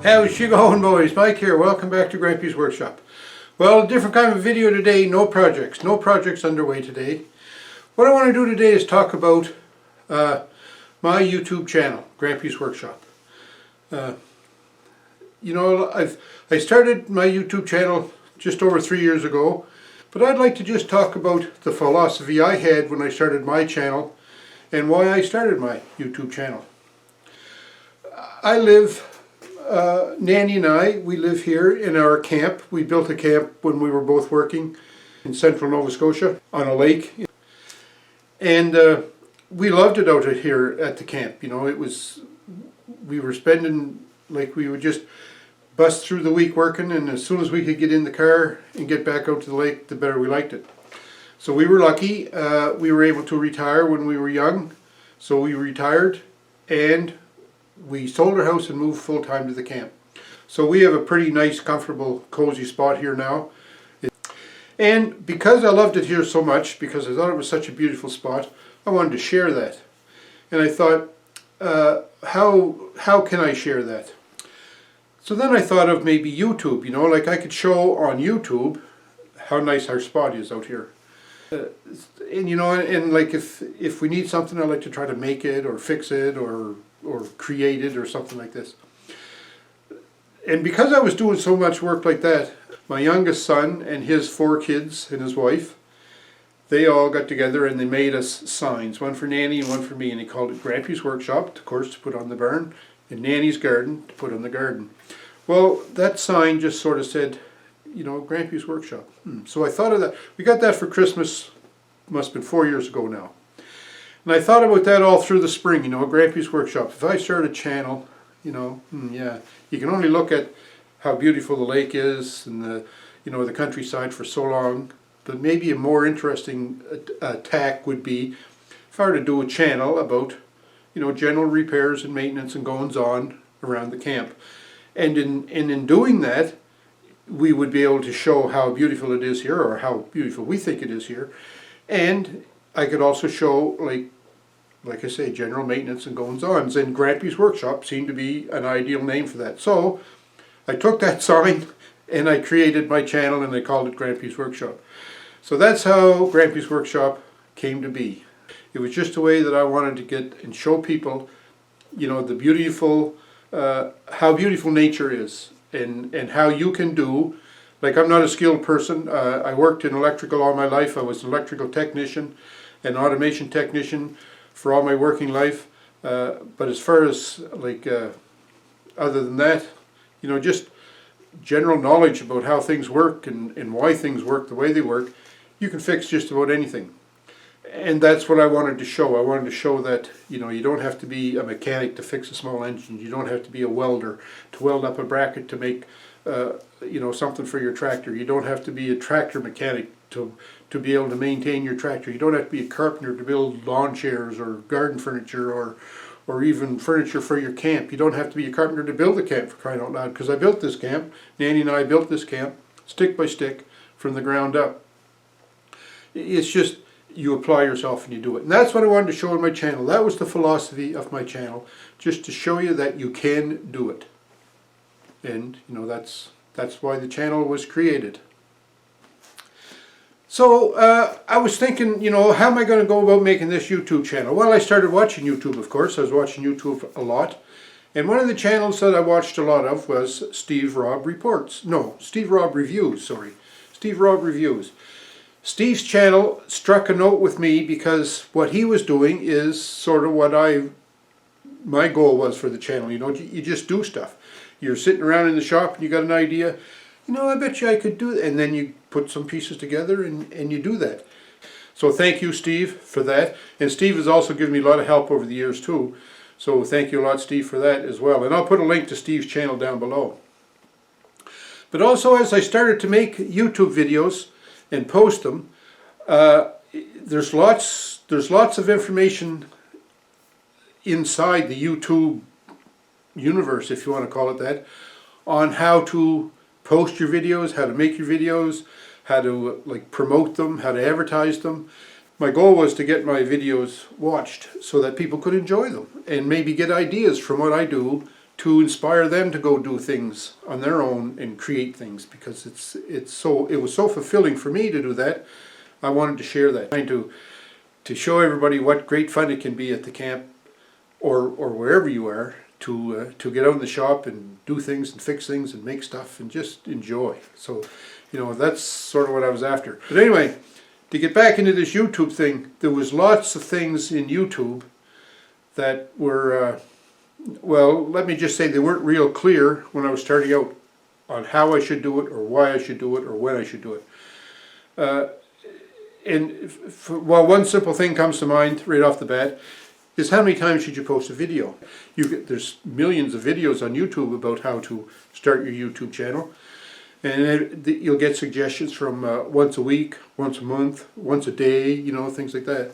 How's she going, boys? Mike here. Welcome back to Grampie's Workshop. Well, a different kind of video today. No projects underway today. What I want to do today is talk about my YouTube channel, Grampie's Workshop. I started my YouTube channel just over 3 years ago, but I'd like to just talk about the philosophy I had when I started my channel and why I started my YouTube channel. Nanny and I, we live here in our camp. We built a camp when we were both working in central Nova Scotia on a lake. And we loved it out here at the camp. We were spending, we would just bust through the week working, and as soon as we could get in the car and get back out to the lake, the better we liked it. So we were lucky. We were able to retire when we were young. So we retired and we sold our house and moved full-time to the camp. So we have a pretty nice, comfortable, cozy spot here now. And because I loved it here so much, because I thought it was such a beautiful spot, I wanted to share that. And I thought, how can I share that? So then I thought of maybe YouTube, I could show on YouTube how nice our spot is out here. If we need something, I like to try to make it or fix it or create it or something like this. And because I was doing so much work like that, my youngest son and his 4 kids and his wife, they all got together and they made us signs, one for Nanny and one for me, and he called it Grampie's Workshop, of course, to put on the barn, and Nanny's Garden to put on the garden. Well, that sign just sort of said, Grampie's Workshop. So I thought of that. We got that for Christmas, must have been 4 years ago now. And I thought about that all through the spring, Grampie's Workshop. If I start a channel, you can only look at how beautiful the lake is and the countryside for so long. But maybe a more interesting tack would be if I were to do a channel about, general repairs and maintenance and goings on around the camp. And in doing that, we would be able to show how beautiful it is here, or how beautiful we think it is here. And I could also show, like I say, general maintenance and goings-ons, and Grampie's Workshop seemed to be an ideal name for that. So I took that sign and I created my channel and I called it Grampie's Workshop. So that's how Grampie's Workshop came to be. It was just a way that I wanted to get and show people, the beautiful, how beautiful nature is, and how you can do. I'm not a skilled person. I worked in electrical all my life. I was an electrical technician, an automation technician for all my working life. But as far as other than that, just general knowledge about how things work and why things work the way they work, you can fix just about anything. And that's what I wanted to show. I wanted to show that you don't have to be a mechanic to fix a small engine. You don't have to be a welder to weld up a bracket to make something for your tractor. You don't have to be a tractor mechanic to be able to maintain your tractor. You don't have to be a carpenter to build lawn chairs or garden furniture or even furniture for your camp. You don't have to be a carpenter to build a camp, for crying out loud, because I built this camp. Nanny and I built this camp stick by stick from the ground up. It's just you apply yourself and you do it. And that's what I wanted to show on my channel. That was the philosophy of my channel, just to show you that you can do it. And that's why the channel was created. So I was thinking, how am I going to go about making this YouTube channel? Well, I started watching YouTube, of course. I was watching YouTube a lot. And one of the channels that I watched a lot of was Steve Rob Reviews. Steve Rob Reviews. Steve's channel struck a note with me because what he was doing is sort of what my goal was for the channel. You just do stuff. You're sitting around in the shop and you got an idea, I bet you I could do that. And then you put some pieces together and you do that. So thank you, Steve, for that. And Steve has also given me a lot of help over the years too. So thank you a lot, Steve, for that as well. And I'll put a link to Steve's channel down below. But also, as I started to make YouTube videos and post them, there's lots of information inside the YouTube universe, if you want to call it that, on how to post your videos, how to make your videos, how to promote them, how to advertise them. My goal was to get my videos watched so that people could enjoy them and maybe get ideas from what I do to inspire them to go do things on their own and create things, because it was so fulfilling for me to do that. I wanted to share that, trying to show everybody what great fun it can be at the camp or wherever you are, to get out in the shop and do things and fix things and make stuff and just enjoy. So, that's sort of what I was after. But anyway, to get back into this YouTube thing, there was lots of things in YouTube that were, well, let me just say they weren't real clear when I was starting out on how I should do it, or why I should do it, or when I should do it. Well, one simple thing comes to mind right off the bat is, how many times should you post a video? There's millions of videos on YouTube about how to start your YouTube channel, and you'll get suggestions from once a week, once a month, once a day, things like that.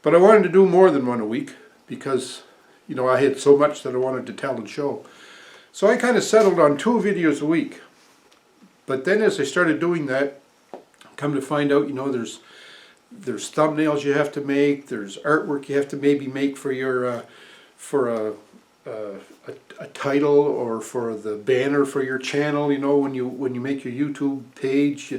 But I wanted to do more than one a week, because I had so much that I wanted to tell and show. So I kind of settled on 2 videos a week. But then as I started doing that, come to find out, there's thumbnails you have to make, there's artwork you have to maybe make for your for a title, or for the banner for your channel. When you make your YouTube page,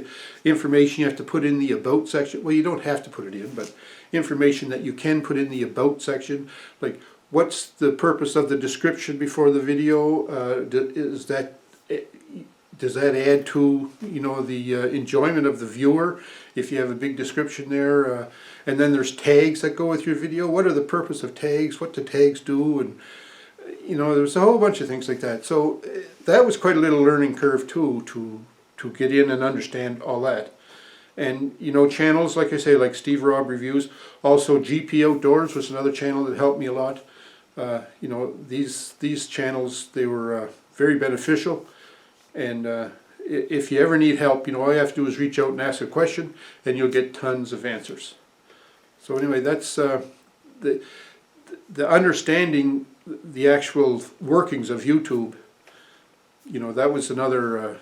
information you have to put in the about section. Well, you don't have to put it in, but information that you can put in the about section, like what's the purpose of the description before the video? Does that add to the enjoyment of the viewer if you have a big description there? And then there's tags that go with your video. What are the purpose of tags? What do tags do? And there's a whole bunch of things like that. So that was quite a little learning curve too, to get in and understand all that. And channels, like I say, like Steve Robb Reviews, also GP Outdoors was another channel that helped me a lot. These channels, they were very beneficial. And if you ever need help, all you have to do is reach out and ask a question, and you'll get tons of answers. So anyway, that's the understanding the actual workings of YouTube. That was another,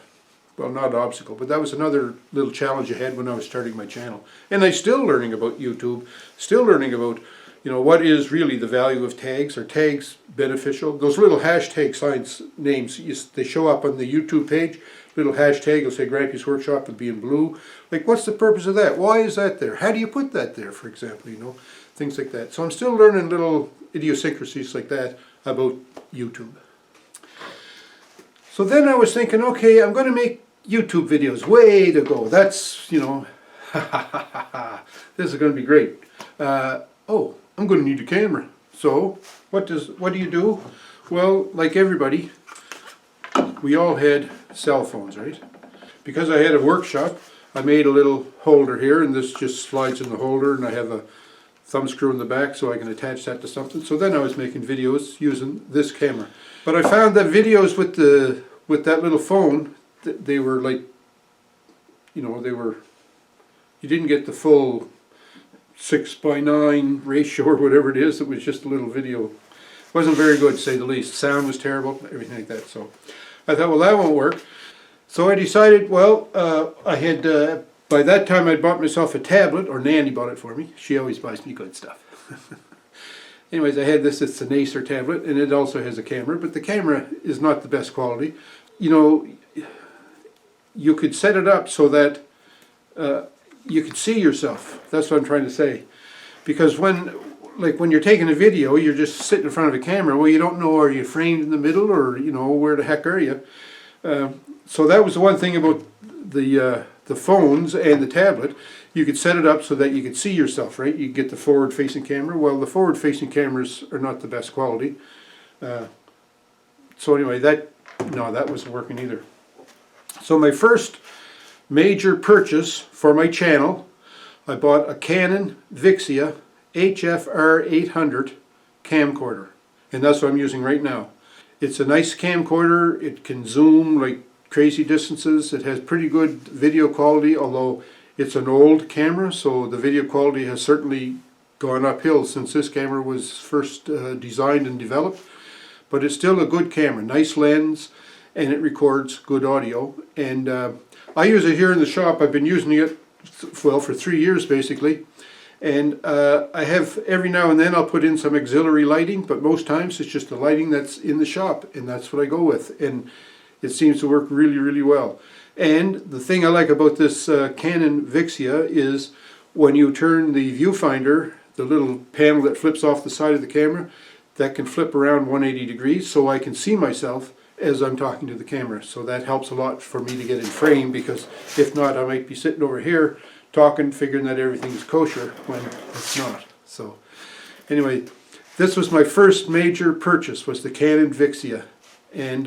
well, not obstacle, but that was another little challenge I had when I was starting my channel. And I'm still learning about YouTube, still learning about, what is really the value of tags. Are tags beneficial? Those little hashtag signs, names, they show up on the YouTube page. Little hashtag will say Grampie's Workshop, it'll be in blue. Like, what's the purpose of that? Why is that there? How do you put that there, for example, things like that. So I'm still learning little idiosyncrasies like that about YouTube. So then I was thinking, okay, I'm going to make YouTube videos. Way to go. That's, this is going to be great. Oh, I'm going to need a camera. So what do you do? Well, like everybody, we all had cell phones, right? Because I had a workshop, I made a little holder here, and this just slides in the holder, and I have a thumb screw in the back so I can attach that to something. So then I was making videos using this camera. But I found that videos with that little phone, they were like, you didn't get the full 6:9 ratio or whatever it is. It was just a little video. It wasn't very good, to say the least. Sound was terrible, everything like that. So I thought, well, that won't work. So I decided, well, I had, by that time I'd bought myself a tablet, or Nanny bought it for me. She always buys me good stuff. Anyways, I had this, it's an Acer tablet, and it also has a camera, but the camera is not the best quality. You could set it up so that you could see yourself. That's what I'm trying to say. Because when you're taking a video, you're just sitting in front of a camera. Well, you don't know, are you framed in the middle, or where the heck are you? So that was the one thing about the phones and the tablet. You could set it up so that you could see yourself, right? You get the forward-facing camera. Well, the forward-facing cameras are not the best quality. So anyway, that wasn't working either. So my first major purchase for my channel, I bought a Canon Vixia HFR 800 camcorder, and that's what I'm using right now. It's a nice camcorder. It can zoom like crazy distances. It has pretty good video quality, although it's an old camera, so the video quality has certainly gone uphill since this camera was first designed and developed. But it's still a good camera, nice lens, and it records good audio. And I use it here in the shop. I've been using it, well, for 3 years basically. And I have, every now and then I'll put in some auxiliary lighting, but most times it's just the lighting that's in the shop, and that's what I go with. And it seems to work really, really well. And the thing I like about this Canon Vixia is when you turn the viewfinder, the little panel that flips off the side of the camera, that can flip around 180 degrees, so I can see myself as I'm talking to the camera. So that helps a lot for me to get in frame, because if not, I might be sitting over here talking, figuring that everything's kosher when it's not. So anyway, this was my first major purchase, was the Canon Vixia. And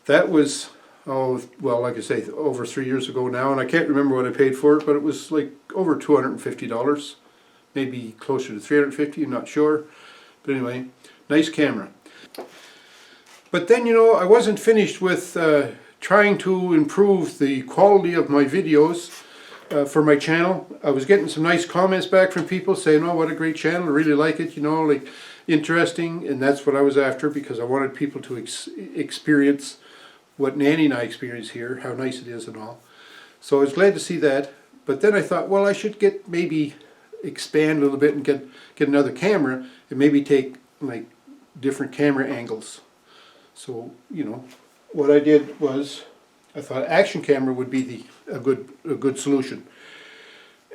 that was, oh, well, like I say, over 3 years ago now, and I can't remember what I paid for it, but it was like over $250, maybe closer to $350, I'm not sure. But anyway, nice camera. But then, you know, I wasn't finished with trying to improve the quality of my videos for my channel. I was getting some nice comments back from people saying, oh, what a great channel, I really like it, you know, like interesting, and that's what I was after, because I wanted people to experience what Nanny and I experience here, how nice it is and all. So I was glad to see that, but then I thought, well, I should maybe expand a little bit and get another camera and maybe take like different camera angles. So, you know, what I did was, I thought action camera would be a good solution.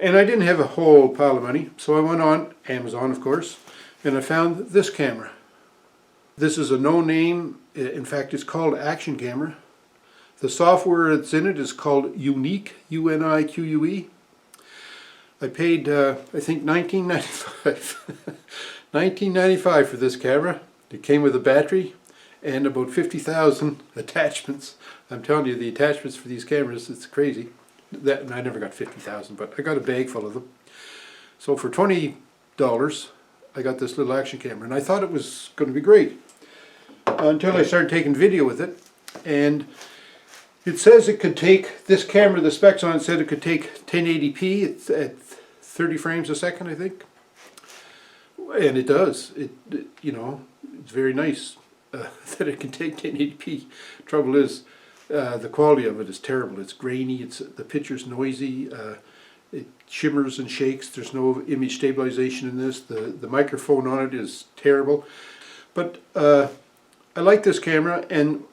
And I didn't have a whole pile of money, so I went on Amazon, of course, and I found this camera. This is a no-name, in fact it's called Action Camera. The software that's in it is called Unique, U-N-I-Q-U-E. I paid, I think, $19.95 $19.95 for this camera. It came with a battery and about 50,000 attachments. I'm telling you, the attachments for these cameras, it's crazy. And I never got 50,000, but I got a bag full of them. So for $20, I got this little action camera, and I thought it was going to be great until I started taking video with it. And it says it could take, this camera, the specs on it said it could take 1080p. It's at 30 frames a second, I think. And it does. You know, it's very nice that it can take 1080p. Trouble is, the quality of it is terrible. It's grainy. The picture's noisy. It shimmers and shakes. There's no image stabilization in this. The microphone on it is terrible. But I like this camera, and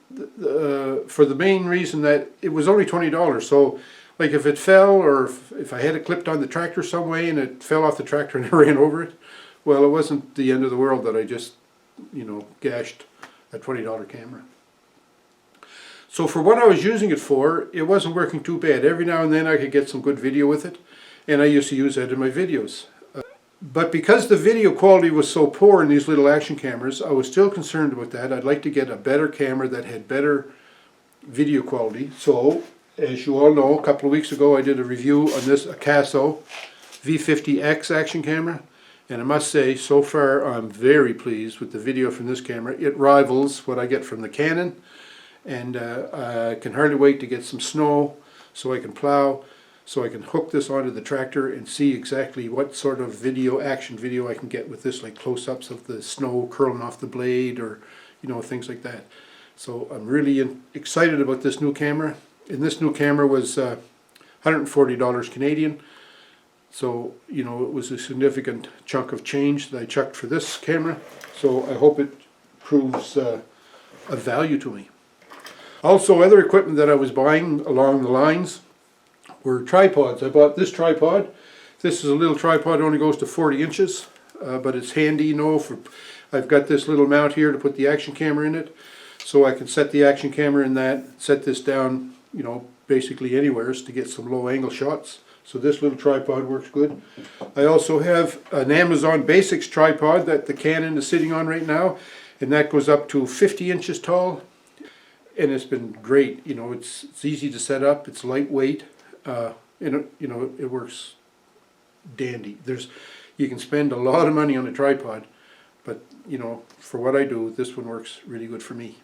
for the main reason that it was only $20. So, like, if it fell, or if I had it clipped on the tractor some way and it fell off the tractor and I ran over it, well, it wasn't the end of the world that I just, you know, gashed a $20 camera. So for what I was using it for, it wasn't working too bad. Every now and then I could get some good video with it, and I used to use that in my videos. But because the video quality was so poor in these little action cameras, I was still concerned about that. I'd like to get a better camera that had better video quality. So, as you all know, a couple of weeks ago I did a review on this Akaso V50X action camera. And I must say, so far I'm very pleased with the video from this camera. It rivals what I get from the Canon. And I can hardly wait to get some snow so I can plow, so I can hook this onto the tractor and see exactly what sort of video, action video I can get with this, like close-ups of the snow curling off the blade, or, you know, things like that. So I'm really excited about this new camera. And this new camera was $140 Canadian. So, you know, it was a significant chunk of change that I chucked for this camera. So I hope it proves of value to me. Also, other equipment that I was buying along the lines were tripods. I bought this tripod. This is a little tripod, it only goes to 40 inches, but it's handy, you know. I've got this little mount here to put the action camera in it, so I can set the action camera in that, set this down, you know, basically anywhere to get some low angle shots. So this little tripod works good. I also have an Amazon Basics tripod that the Canon is sitting on right now, and that goes up to 50 inches tall. And it's been great. You know, it's easy to set up. It's lightweight. And you know, it works dandy. You can spend a lot of money on a tripod, but you know, for what I do, this one works really good for me.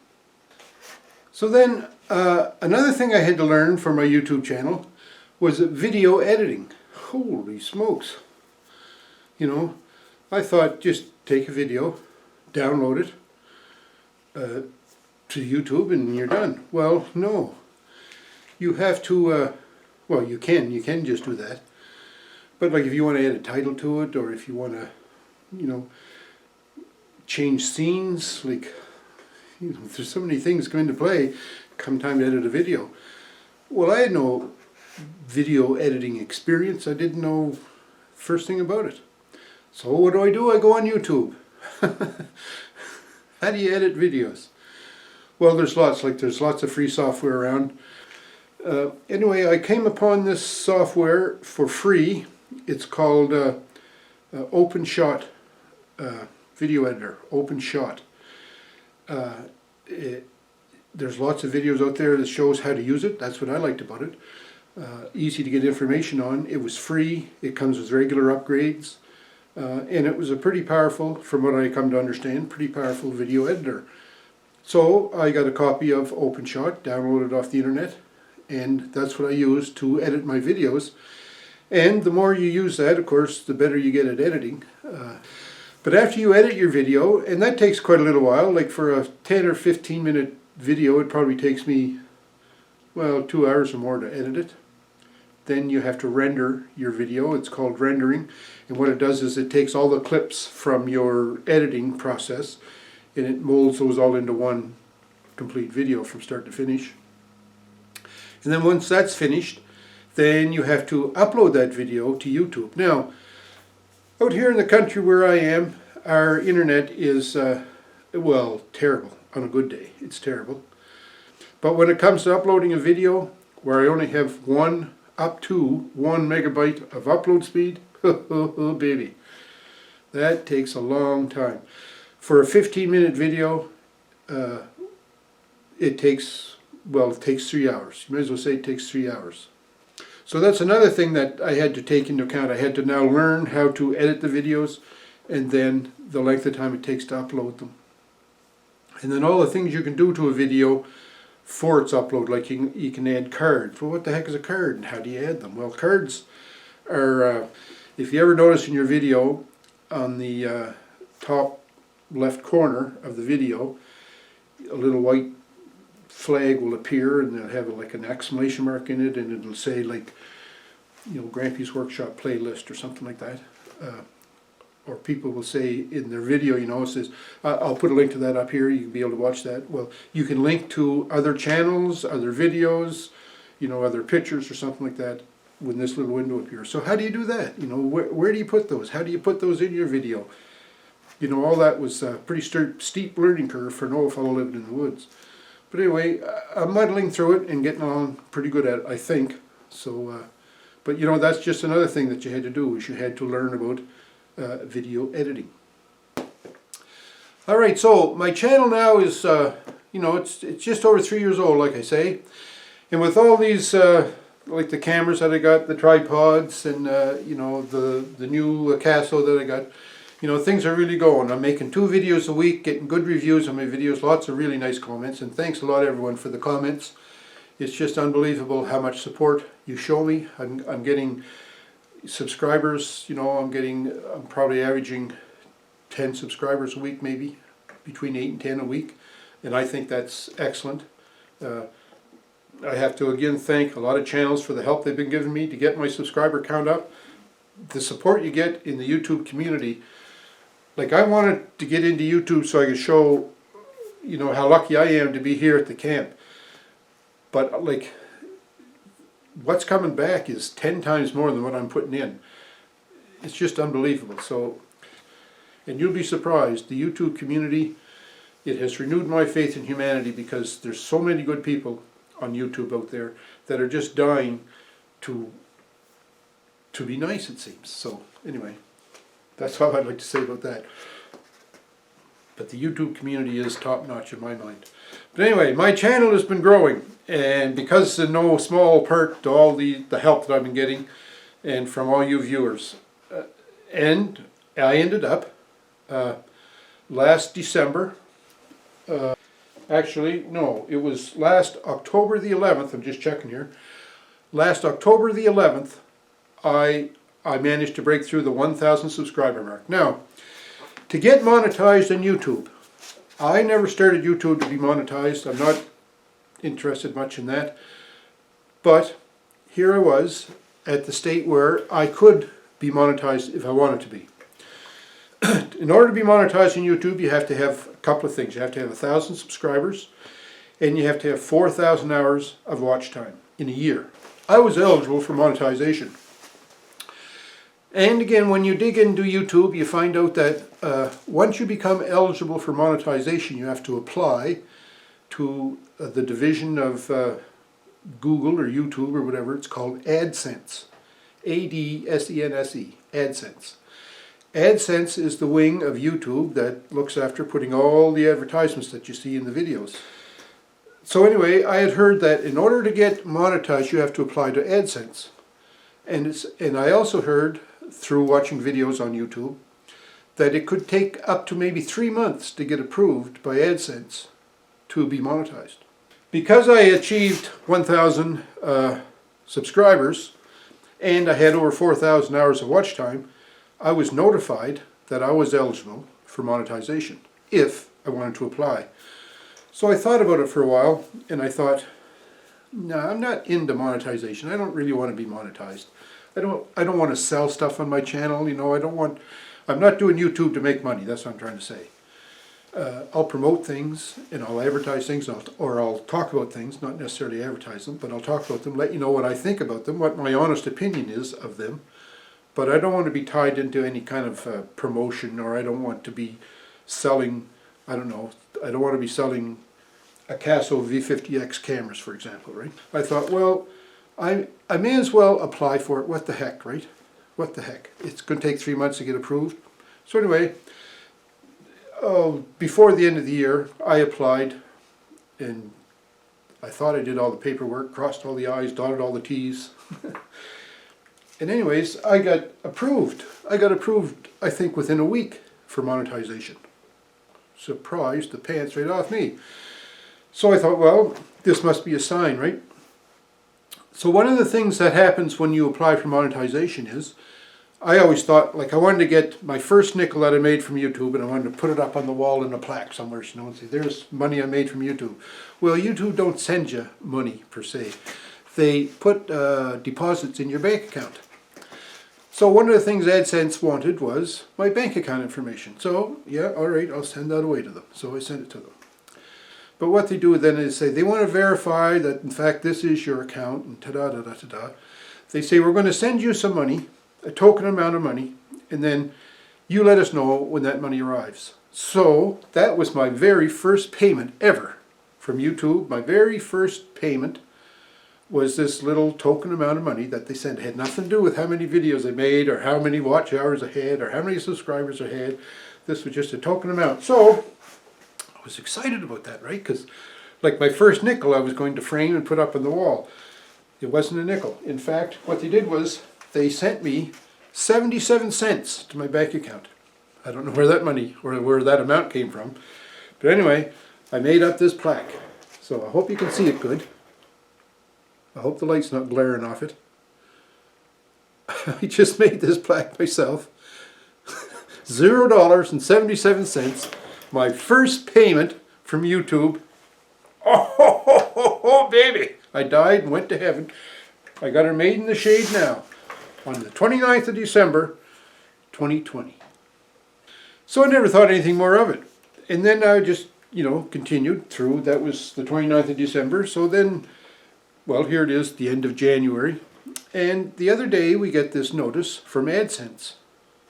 So then, another thing I had to learn for my YouTube channel was video editing. Holy smokes! You know, I thought just take a video, download it to YouTube, and you're done. Well, no. You have to, well, you can just do that. But like if you want to add a title to it, or if you want to, you know, change scenes, like, you know, there's so many things come into play come time to edit a video. Well, I had no video editing experience. I didn't know first thing about it. So what do? I go on YouTube. How do you edit videos? Well, there's lots of free software around. Anyway, I came upon this software for free. It's called OpenShot video editor, OpenShot. There's lots of videos out there that shows how to use it. That's what I liked about it. Easy to get information on. It was free. It comes with regular upgrades. And it was a pretty powerful, from what I come to understand, pretty powerful video editor. So I got a copy of OpenShot, downloaded off the internet, and that's what I use to edit my videos. And the more you use that, of course, the better you get at editing. But after you edit your video, and that takes quite a little while, like for a 10 or 15 minute video, it probably takes me, well, 2 hours or more to edit it. Then you have to render your video. It's called rendering. And what it does is it takes all the clips from your editing process and it molds those all into one complete video from start to finish. And then once that's finished, then you have to upload that video to YouTube. Now, out here in the country where I am, our internet is, well, terrible. On a good day, it's terrible. But when it comes to uploading a video, where I only have up to 1 megabyte of upload speed, oh baby, that takes a long time. For a 15-minute video, it takes 3 hours. You might as well say it takes 3 hours. So that's another thing that I had to take into account. I had to now learn how to edit the videos, and then the length of time it takes to upload them. And then all the things you can do to a video for its upload, like you can add cards. Well, what the heck is a card and how do you add them? Well, cards are, if you ever notice in your video, on the top left corner of the video, a little white flag will appear and it'll have like an exclamation mark in it, and it'll say, like, you know, Grampie's Workshop playlist or something like that. Or people will say in their video, you know, it says, I'll put a link to that up here, you can be able to watch that. Well, you can link to other channels, other videos, you know, other pictures or something like that when this little window appears. So how do you do that? You know, where do you put those? How do you put those in your video? You know, all that was a pretty steep learning curve for an old fellow living in the woods. But anyway, I'm muddling through it and getting on pretty good at it, I think. So, but you know, that's just another thing that you had to do, is you had to learn about video editing. Alright, so my channel now is, you know, it's just over 3 years old, like I say. And with all these, like the cameras that I got, the tripods, and, you know, the new Casso that I got, you know, things are really going. I'm making 2 videos a week, getting good reviews on my videos, lots of really nice comments, and thanks a lot everyone for the comments. It's just unbelievable how much support you show me. I'm getting subscribers, you know, I'm probably averaging 10 subscribers a week, maybe between 8 and 10 a week, and I think that's excellent. I have to again thank a lot of channels for the help they've been giving me to get my subscriber count up. The support you get in the YouTube community, like I wanted to get into YouTube so I could show, you know, how lucky I am to be here at the camp, but like, what's coming back is 10 times more than what I'm putting in. It's just unbelievable. So, and you'll be surprised, the YouTube community, it has renewed my faith in humanity, because there's so many good people on YouTube out there that are just dying to be nice, it seems. So anyway, that's all I'd like to say about that. But the YouTube community is top notch in my mind. But anyway, my channel has been growing, and because in no small part to all the help that I've been getting and from all you viewers. And I ended up last December, actually no, it was last October the 11th, I'm just checking here, last October the 11th I managed to break through the 1,000 subscriber mark. Now, to get monetized on YouTube, I never started YouTube to be monetized. I'm not interested much in that. But here I was at the state where I could be monetized if I wanted to be. In order to be monetized on YouTube, you have to have a couple of things. You have to have 1,000 subscribers, and you have to have 4,000 hours of watch time in a year. I was eligible for monetization. And again, when you dig into YouTube, you find out that once you become eligible for monetization, you have to apply to the division of Google or YouTube or whatever it's called, AdSense. AdSense, AdSense. AdSense is the wing of YouTube that looks after putting all the advertisements that you see in the videos. So anyway, I had heard that in order to get monetized, you have to apply to AdSense. And I also heard, through watching videos on YouTube, that it could take up to maybe 3 months to get approved by AdSense to be monetized. Because I achieved 1,000 subscribers and I had over 4,000 hours of watch time, I was notified that I was eligible for monetization if I wanted to apply. So I thought about it for a while, and I thought, no, I'm not into monetization. I don't really want to be monetized. I don't want to sell stuff on my channel. You know, I'm not doing YouTube to make money. That's what I'm trying to say. I'll promote things and I'll advertise things, or I'll talk about things, not necessarily advertise them, but I'll talk about them, let you know what I think about them, what my honest opinion is of them. But I don't want to be tied into any kind of promotion, or I don't want to be selling, I don't want to be selling a Casio V50X cameras, for example, right? I thought, well, I may as well apply for it. What the heck, right? What the heck? It's going to take 3 months to get approved. So anyway, before the end of the year, I applied, and I thought I did all the paperwork, crossed all the I's, dotted all the T's. And anyways, I got approved. I got approved, I think, within a week for monetization. Surprised the pants right off me. So I thought, well, this must be a sign, right? So one of the things that happens when you apply for monetization is, I always thought, like, I wanted to get my first nickel that I made from YouTube, and I wanted to put it up on the wall in a plaque somewhere, you know, and say, there's money I made from YouTube. Well, YouTube don't send you money, per se. They put deposits in your bank account. So one of the things AdSense wanted was my bank account information. So, yeah, all right, I'll send that away to them. So I sent it to them. But what they do then is say, they want to verify that, in fact, this is your account, and ta-da-da-da-da-da. They say, we're going to send you some money, a token amount of money, and then you let us know when that money arrives. So that was my very first payment ever from YouTube. My very first payment was this little token amount of money that they sent. It had nothing to do with how many videos I made, or how many watch hours I had, or how many subscribers I had. This was just a token amount. So I was excited about that, right? Because like my first nickel I was going to frame and put up on the wall. It wasn't a nickel. In fact, what they did was they sent me 77 cents to my bank account. I don't know where that money, or where that amount came from. But anyway, I made up this plaque. So I hope you can see it good. I hope the light's not glaring off it. I just made this plaque myself. $0.77. My first payment from YouTube. Oh, baby! I died and went to heaven. I got her made in the shade now. On the 29th of December, 2020. So I never thought anything more of it. And then I just, continued through. That was the 29th of December. So then, well, here it is, the end of January. And the other day we get this notice from AdSense.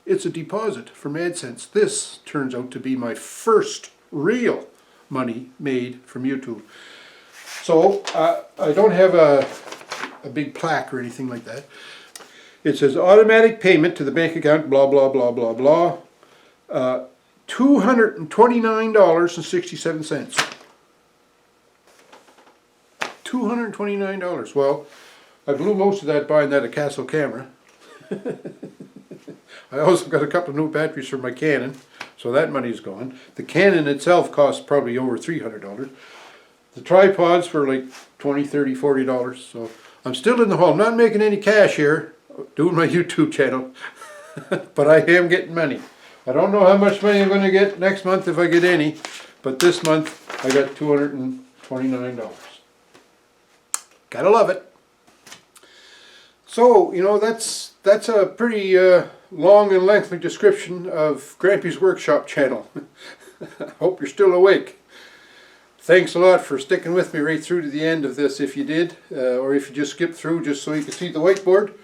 It's a deposit from AdSense. This turns out to be my first real money made from YouTube. So I don't have a big plaque or anything like that. It says automatic payment to the bank account, blah, blah, blah, blah, blah. $229.67. $229. Well, I blew most of that buying that Casio camera. I also got a couple of new batteries for my Canon, so that money's gone. The Canon itself costs probably over $300. The tripods were like $20, $30, $40. So I'm still in the hole. I'm not making any cash here, doing my YouTube channel, but I am getting money. I don't know how much money I'm going to get next month, if I get any, but this month I got $229. Gotta love it. So, that's that's a pretty long and lengthy description of Grampie's Workshop channel. I hope you're still awake. Thanks a lot for sticking with me right through to the end of this if you did, or if you just skipped through just so you could see the whiteboard.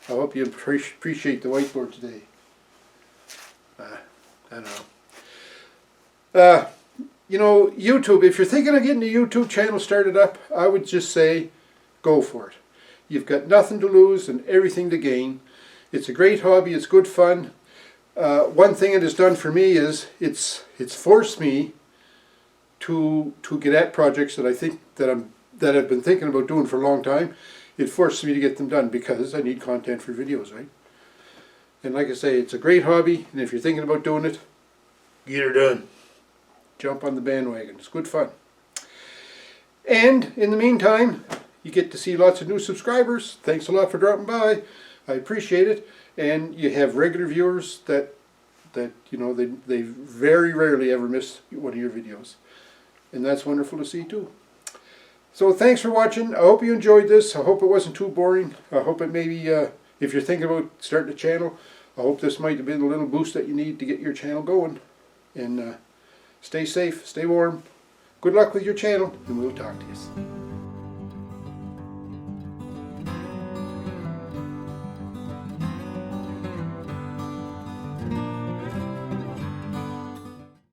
I hope you appreciate the whiteboard today. I don't know. You know, YouTube, if you're thinking of getting a YouTube channel started up, I would just say go for it. You've got nothing to lose and everything to gain. It's a great hobby, it's good fun. One thing it has done for me is it's forced me to get at projects that I've been thinking about doing for a long time. It forces me to get them done because I need content for videos, right? And like I say, it's a great hobby, and if you're thinking about doing it, get her done. Jump on the bandwagon. It's good fun. And in the meantime, you get to see lots of new subscribers. Thanks a lot for dropping by. I appreciate it. And you have regular viewers that you know, they very rarely ever miss one of your videos. And that's wonderful to see too. So thanks for watching. I hope you enjoyed this. I hope it wasn't too boring. I hope it maybe, if you're thinking about starting a channel, I hope this might have been a little boost that you need to get your channel going. And stay safe, stay warm. Good luck with your channel, and we'll talk to you.